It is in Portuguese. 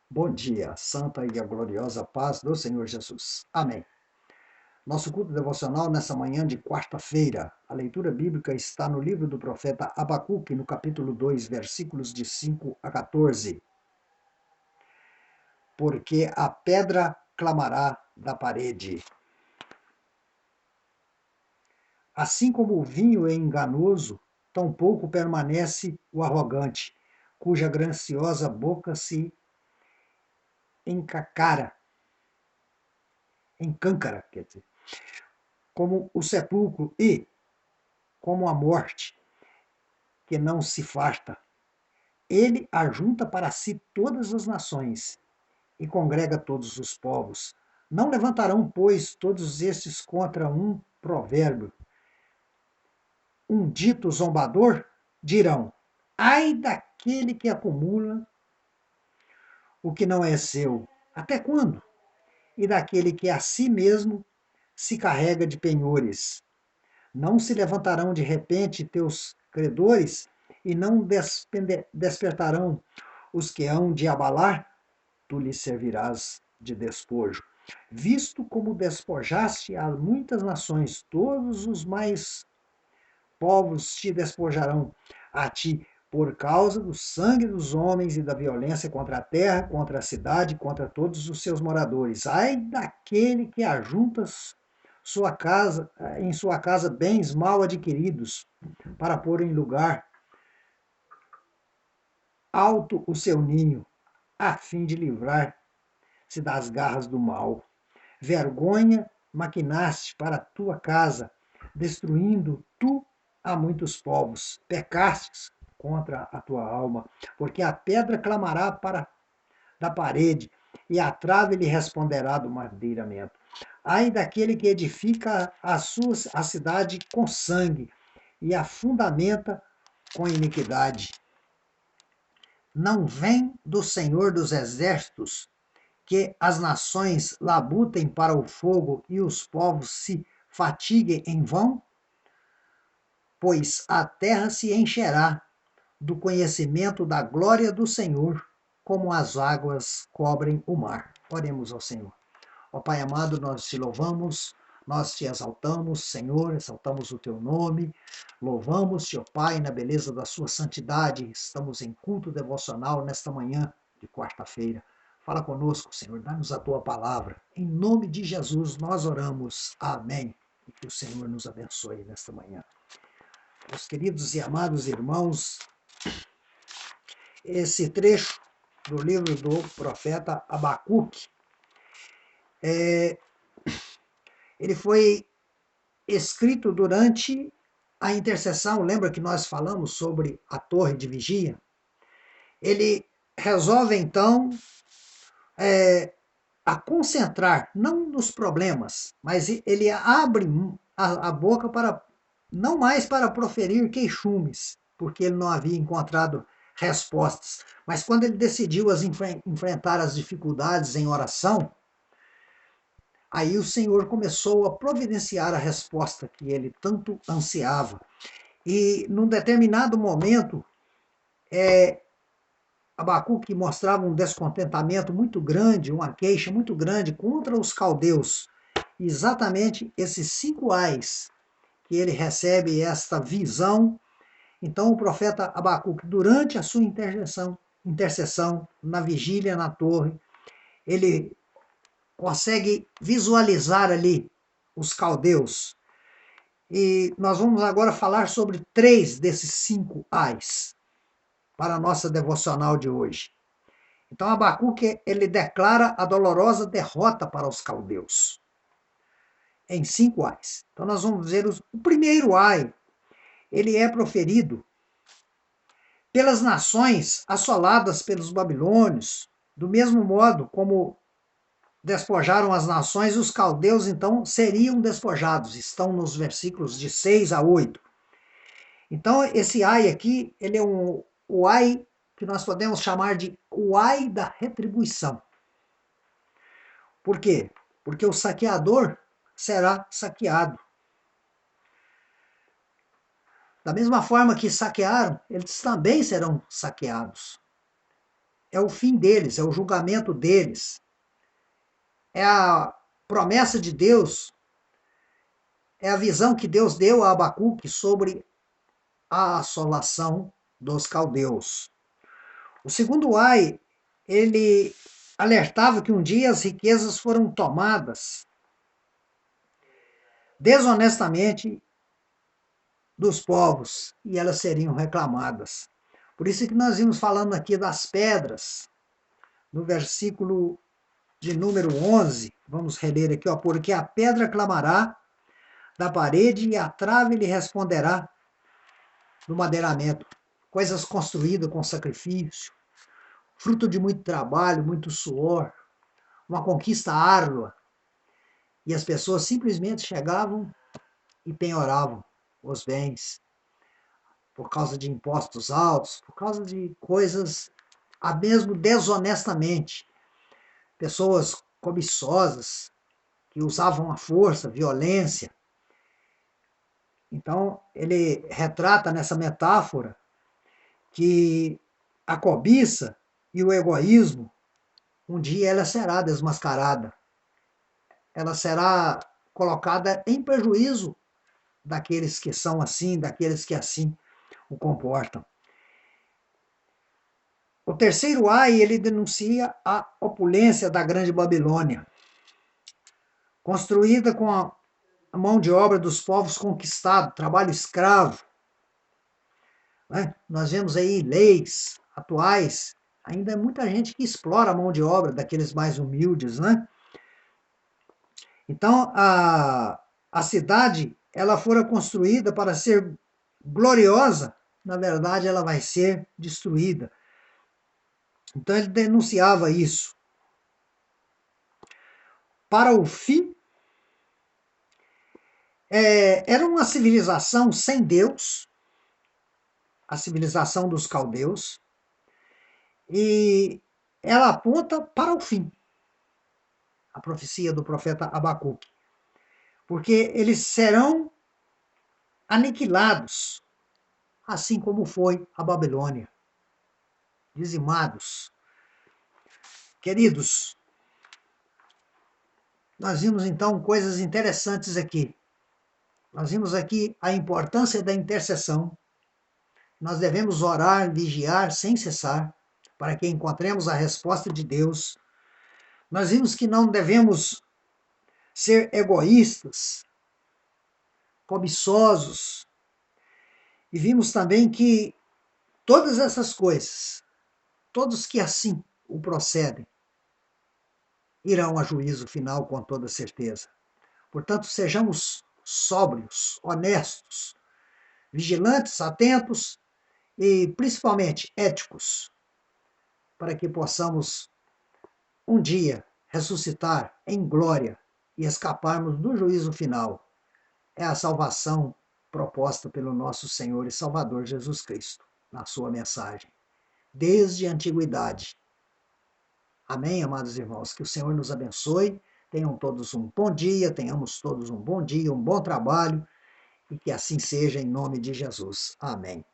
Bom dia, santa e a gloriosa paz do Senhor Jesus. Amém. Nosso culto devocional nessa manhã de quarta-feira. A leitura bíblica está no livro do profeta Abacuque, no capítulo 2, versículos de 5 a 14. Porque a pedra clamará da parede. Assim como o vinho é enganoso, tampouco permanece o arrogante, cuja graciosa boca se encacara, encâncara, quer dizer, como o sepulcro e como a morte, que não se farta. Ele ajunta para si todas as nações e congrega todos os povos. Não levantarão, pois, todos estes contra um provérbio. Um dito zombador? Dirão: ai daquele que acumula o que não é seu. Até quando? E daquele que a si mesmo se carrega de penhores. Não se levantarão de repente teus credores e não despertarão os que hão de abalar? Tu lhes servirás de despojo. Visto como despojaste a muitas nações, todos os mais povos te despojarão a ti, por causa do sangue dos homens e da violência contra a terra, contra a cidade, contra todos os seus moradores. Ai daquele que ajunta em sua casa bens mal adquiridos, para pôr em lugar alto o seu ninho, a fim de livrar-se das garras do mal. Vergonha maquinaste para a tua casa, destruindo tu a muitos povos. Pecastes contra a tua alma, porque a pedra clamará para da parede, e a trave lhe responderá do madeiramento. Ai daquele que edifica a cidade com sangue e a fundamenta com iniquidade. Não vem do Senhor dos exércitos que as nações labutem para o fogo e os povos se fatiguem em vão? Pois a terra se encherá do conhecimento da glória do Senhor, como as águas cobrem o mar. Oremos ao Senhor. Ó Pai amado, nós te louvamos, nós te exaltamos, Senhor, exaltamos o teu nome, louvamos-te, ó Pai, na beleza da sua santidade. Estamos em culto devocional nesta manhã de quarta-feira. Fala conosco, Senhor, dá-nos a tua palavra. Em nome de Jesus nós oramos. Amém. E que o Senhor nos abençoe nesta manhã. Meus queridos e amados irmãos, esse trecho do livro do profeta Abacuque, ele foi escrito durante a intercessão. Lembra que nós falamos sobre a torre de vigia? Ele resolve, então, a concentrar, não nos problemas, mas ele abre a boca para não mais para proferir queixumes, porque ele não havia encontrado respostas. Mas quando ele decidiu enfrentar as dificuldades em oração, aí o Senhor começou a providenciar a resposta que ele tanto ansiava. E num determinado momento, Abacuque mostrava um descontentamento muito grande, uma queixa muito grande contra os caldeus. Exatamente esses 5 ais que ele recebe esta visão. Então o profeta Abacuque, durante a sua intercessão na vigília na torre, ele consegue visualizar ali os caldeus. E nós vamos agora falar sobre 3 desses 5 ais para a nossa devocional de hoje. Então Abacuque, ele declara a dolorosa derrota para os caldeus em 5 ais. Então nós vamos ver o primeiro ai, ele é proferido pelas nações assoladas pelos babilônios, do mesmo modo como despojaram as nações, os caldeus então seriam despojados. Estão nos versículos de 6 a 8. Então esse ai aqui, ele é o ai que nós podemos chamar de o ai da retribuição. Por quê? Porque o saqueador será saqueado. Da mesma forma que saquearam, eles também serão saqueados. é o fim deles, é o julgamento deles. É a promessa de Deus, é a visão que Deus deu a Abacuque sobre a assolação dos caldeus. O segundo ai, ele alertava que um dia as riquezas foram tomadas desonestamente dos povos e elas seriam reclamadas. Por isso que nós vimos falando aqui das pedras, no versículo de número 11, vamos reler aqui, ó, porque a pedra clamará da parede e a trave lhe responderá no madeiramento. Coisas construídas com sacrifício, fruto de muito trabalho, muito suor, uma conquista árdua. E as pessoas simplesmente chegavam e penhoravam os bens por causa de impostos altos, por causa de coisas, a mesmo desonestamente. Pessoas cobiçosas, que usavam a força, violência. Então, ele retrata nessa metáfora que a cobiça e o egoísmo, um dia ela será desmascarada. Ela será colocada em prejuízo daqueles que são assim, daqueles que assim o comportam. O terceiro ai, ele denuncia a opulência da Grande Babilônia, construída com a mão de obra dos povos conquistados, trabalho escravo. Né? Nós vemos aí leis atuais, ainda é muita gente que explora a mão de obra daqueles mais humildes. Né? Então, a cidade, ela fora construída para ser gloriosa, na verdade ela vai ser destruída. Então ele denunciava isso. Para o fim, era uma civilização sem Deus, a civilização dos caldeus, e ela aponta para o fim, a profecia do profeta Abacuque, porque eles serão aniquilados, assim como foi a Babilônia, dizimados. Queridos, nós vimos então coisas interessantes aqui. Nós vimos aqui a importância da intercessão. Nós devemos orar, vigiar sem cessar, para que encontremos a resposta de Deus. Nós vimos que não devemos ser egoístas, cobiçosos. E vimos também que todas essas coisas, todos que assim o procedem, irão a juízo final com toda certeza. Portanto, sejamos sóbrios, honestos, vigilantes, atentos e principalmente éticos, para que possamos um dia ressuscitar em glória e escaparmos do juízo final. É a salvação proposta pelo nosso Senhor e Salvador Jesus Cristo, na sua mensagem, desde a antiguidade. Amém, amados irmãos? Que o Senhor nos abençoe, tenham todos um bom dia, tenhamos todos um bom dia, um bom trabalho, e que assim seja em nome de Jesus. Amém.